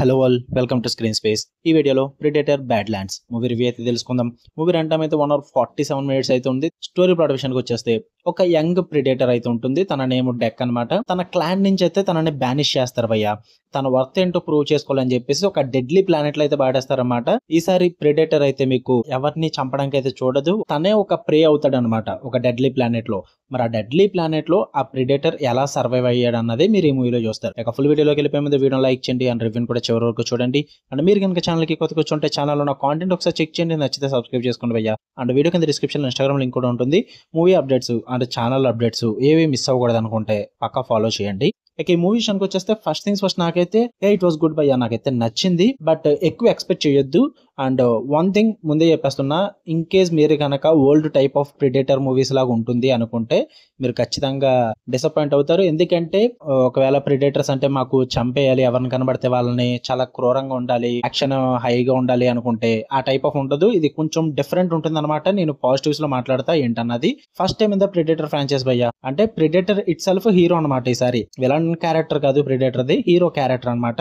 Hello all welcome to screen space. ఈ వీడియోలో predator bad lands movie review అయితే తెలుసుకుందాం. మూవీ రన్ టైం అయితే 1 hour 47 minutes అయితే ఉంది. స్టోరీ ప్లాట్ విషయానికి వచ్చేస్తే ఒక యంగ్ ప్రిడేటర్ అయితే ఉంటుంది. తన నేమ్ డెక్ అనమాట. తన క్లాన్ నుంచి అయితే తనని బ్యానిష్ చేస్తారు భయ్య. తన వర్త్ ఏంటో ప్రూవ్ చేసుకోవాలని చెప్పేసి ఒక డెడ్లీ ప్లానెట్ లో అయితే పాడేస్తారనమాట. ఈసారి ప్రిడేటర్ అయితే మీకు ఎవరిని చంపడానికి అయితే చూడదు. తనే ఒక ప్రే అవుతాడు అనమాట ఒక డెడ్లీ ప్లానెట్ లో. మరి ఆ డెడ్లీ ప్లానెట్ లో ఆ ప్రిడేటర్ ఎలా సర్వైవ్ అయ్యాడు అన్నది మీరు ఈ మూవీలో చూస్తారు. ఇక ఫుల్ వీడియోలోకి వెళ్ళిపోయే ముందు వీడియో లైక్ చేయండి అండ్ రివ్యూ కూడా చివరి వరకు చూడండి. అండ్ మీరు కనుక ఛానల్ కి కొత్తగా వచ్చుంటే ఛానల్ లో నా కాంటెంట్ ఒకసారి చెక్ చేయండి, నచ్చితే సబ్స్క్రైబ్ చేసుకోండి భయ్య. అండ్ వీడియో కింద డిస్క్రిప్షన్ లో ఇన్స్టాగ్రామ్ లింక్ కూడా ఉంటుంది. Movie updates and channel updates ఏవి మిస్ అవ్వకూడదు అనుకుంటే పక్కా ఫాలో చేయండి. ఇక ఈ మూవీ విషయానికి వచ్చేస్తే ఫస్ట్ థింగ్స్ ఫస్ట్ నాకైతే ఇట్ వాస్ గుడ్ భయ్య, నాకైతే నచ్చింది. బట్ ఎక్కువ ఎక్స్పెక్ట్ చేయొద్దు. అండ్ వన్ థింగ్ ముందే చెప్పేస్తున్నా, ఇన్ కేస్ మీరు కనుక old type of Predator movies లాగా ఉంటుంది అనుకుంటే మీరు ఖచ్చితంగా డిసప్పాయింట్ అవుతారు. ఎందుకంటే ఒకవేళ ప్రిడేటర్స్ అంటే మాకు చంపేయాలి, ఎవరిని కనబడితే వాళ్ళని చాలా క్రూరంగా ఉండాలి, యాక్షన్ హైగా ఉండాలి అనుకుంటే ఆ టైప్ ఆఫ్ ఉండదు. ఇది కొంచెం డిఫరెంట్ ఉంటుంది అనమాట. నేను పాజిటివ్స్ లో మాట్లాడతా ఏంటన్నది. First time in the predator franchise భయ్య. అంటే ప్రిడేటర్ ఇట్ సెల్ఫ్ హీరో అనమాట. ఈసారి విలన్ క్యారెక్టర్ కాదు, ప్రిడేటర్ ది హీరో క్యారెక్టర్ అనమాట.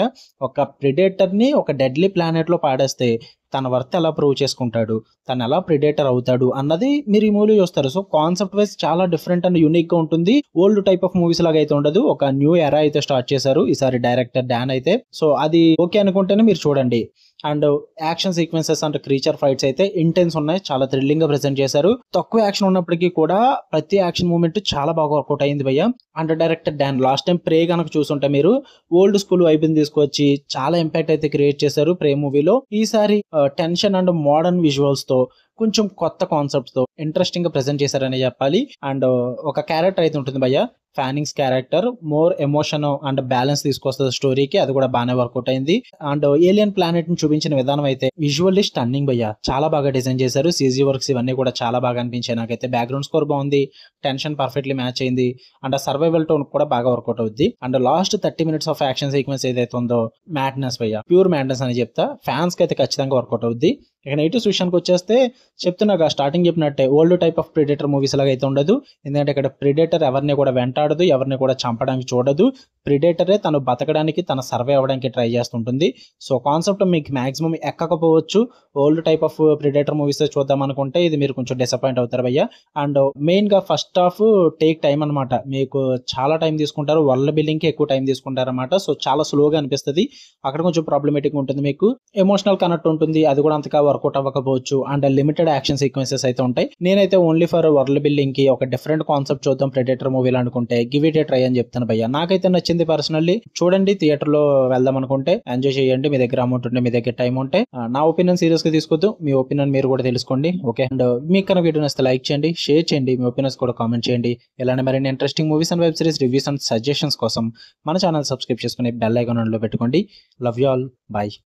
ఒక ప్రిడేటర్ ని ఒక డెడ్లీ ప్లానెట్ లో పాడేస్తే తన వర్త్ ఎలా ప్రూవ్ చేసుకుంటాడు, తను ఎలా ప్రిడేటర్ అవుతాడు అన్నది మీరు ఈ మూవీ చూస్తారు. సో కాన్సెప్ట్ వైజ్ చాలా డిఫరెంట్ అండ్ యూనిక్ గా ఉంటుంది. ఓల్డ్ టైప్ ఆఫ్ మూవీస్ లాగా అయితే ఉండదు. ఒక న్యూ ఎరా అయితే స్టార్ట్ చేశారు ఈసారి డైరెక్టర్ డాన్ అయితే. సో అది ఓకే అనుకుంటేనే మీరు చూడండి. And action sequences and creature fights అయితే ఇంటెన్స్ ఉన్నాయి, చాలా థ్రిల్లింగ్ గా ప్రెజెంట్ చేశారు. తక్కువ యాక్షన్ ఉన్నప్పటికీ కూడా ప్రతి యాక్షన్ మూమెంట్ చాలా బాగా వర్కౌట్ అయింది భయ్య. And director Dan last time Prey కనుక చూసుంటే మీరు ఓల్డ్ స్కూల్ వైపుని తీసుకొచ్చి చాలా ఇంపాక్ట్ అయితే క్రియేట్ చేశారు ప్రే మూవీలో. ఈసారి టెన్షన్ అండ్ మోడర్న్ విజువల్స్ తో కొంచెం కొత్త కాన్సెప్ట్స్ తో ఇంట్రెస్టింగ్ గా ప్రెజెంట్ చేశారని చెప్పాలి. అండ్ ఒక క్యారెక్టర్ అయితే ఉంటుంది భయ్య, Fanning's character more emotion and balance తీసుకొస్తుంది స్టోరీకి. అది కూడా బాగానే వర్కౌట్ అయింది. అండ్ ఏలియన్ ప్లానెట్ ని చూపించిన విధానం అయితే విజువల్లీ స్టన్నింగ్ భయ్య, చాలా బాగా డిజైన్ చేశారు. సీజీ వర్క్స్ ఇవన్నీ కూడా చాలా బాగా అనిపించాయి నాకైతే. బ్యాక్గ్రౌండ్ స్కోర్ బాగుంది, టెన్షన్ పర్ఫెక్ట్లీ మ్యాచ్ అయింది. అండ్ సర్వైవల్ టోన్ కూడా బాగా వర్కౌట్ అవుద్ది. And last 30 minutes of action sequence ఏదైతే ఉందో మ్యాడ్నెస్ భయ్య, ప్యూర్ మ్యాడ్నెస్ అని చెప్తా. ఫ్యాన్స్ కి అయితే ఖచ్చితంగా వర్కౌట్ అవుద్ది. ఇక నెగిటివ్స్ విషయానికి వచ్చేస్తే చెప్తున్నాగా స్టార్టింగ్ చెప్పినట్టే old type of Predator movies లాగా అయితే ఉండదు. ఎందుకంటే ఇక్కడ ప్రిడేటర్ ఎవరిని కూడా వెంటాడదు, ఎవరిని కూడా చంపడానికి చూడదు. ప్రిడేటరే తను బతకడానికి, తన సర్వే అవ్వడానికి ట్రై చేస్తుంటుంది. సో కాన్సెప్ట్ మీకు మాక్సిమం ఎక్కకపోవచ్చు. Old type of Predator movies చూద్దాం అనుకుంటే ఇది మీరు కొంచెం డిసప్పాయింట్ అవుతారు భయ్య. అండ్ మెయిన్ గా ఫస్ట్ హాఫ్ టేక్ టైం అనమాట. మీకు చాలా టైం తీసుకుంటారు, వరల్డ్ బిల్డింగ్ కి ఎక్కువ టైం తీసుకుంటారు అనమాట. సో చాలా స్లోగా అనిపిస్తుంది. అక్కడ కొంచెం ప్రాబ్లమేటిక్ ఉంటుంది. మీకు ఎమోషనల్ కనెక్ట్ ఉంటుంది, అది కూడా అంతగా వర్కౌట్ అవ్వకపోవచ్చు. అండ్ లిమిటెడ్ యాక్షన్ సీక్వెన్సెస్ అయితే ఉంటాయి. నేనైతే ఓన్లీ ఫర్ వరల్డ్ బిల్డింగ్ కి ఒక డిఫరెంట్ కాన్సెప్ట్ చూద్దాం ప్రెడేటర్ మూవీలో అనుకుంటే గివ్ ఇట్ ఏ ట్రై అని చెప్తాను భయ్య. నాకైతే నచ్చింది పర్సనల్లీ. చూడండి, థియేటర్ లో వెళ్దాం అనుకుంటే ఎంజాయ్ చేయండి. మీ దగ్గర అమౌంట్ ఉంటే, మీ దగ్గర టైం ఉంటే. నా ఒపీనియన్ సీరియస్ గా తీసుకోవద్దు, మీ ఒపీనియన్ మీరు కూడా తెలుసుకోండి. ఓకే, అండ్ మీకు కనుక వీడియో నచ్చితే లైక్ చేయండి, షేర్ చేయండి, మీ ఒపీనియన్స్ కూడా కామెంట్ చేయండి. ఇలాంటి మరిన్ని interesting movies and web series reviews and suggestions కోసం మన ఛానల్ సబ్స్క్రైబ్ చేసుకుని బెల్ ఐకాన్ ఆన్ లో పెట్టుకోండి. Love you all, by.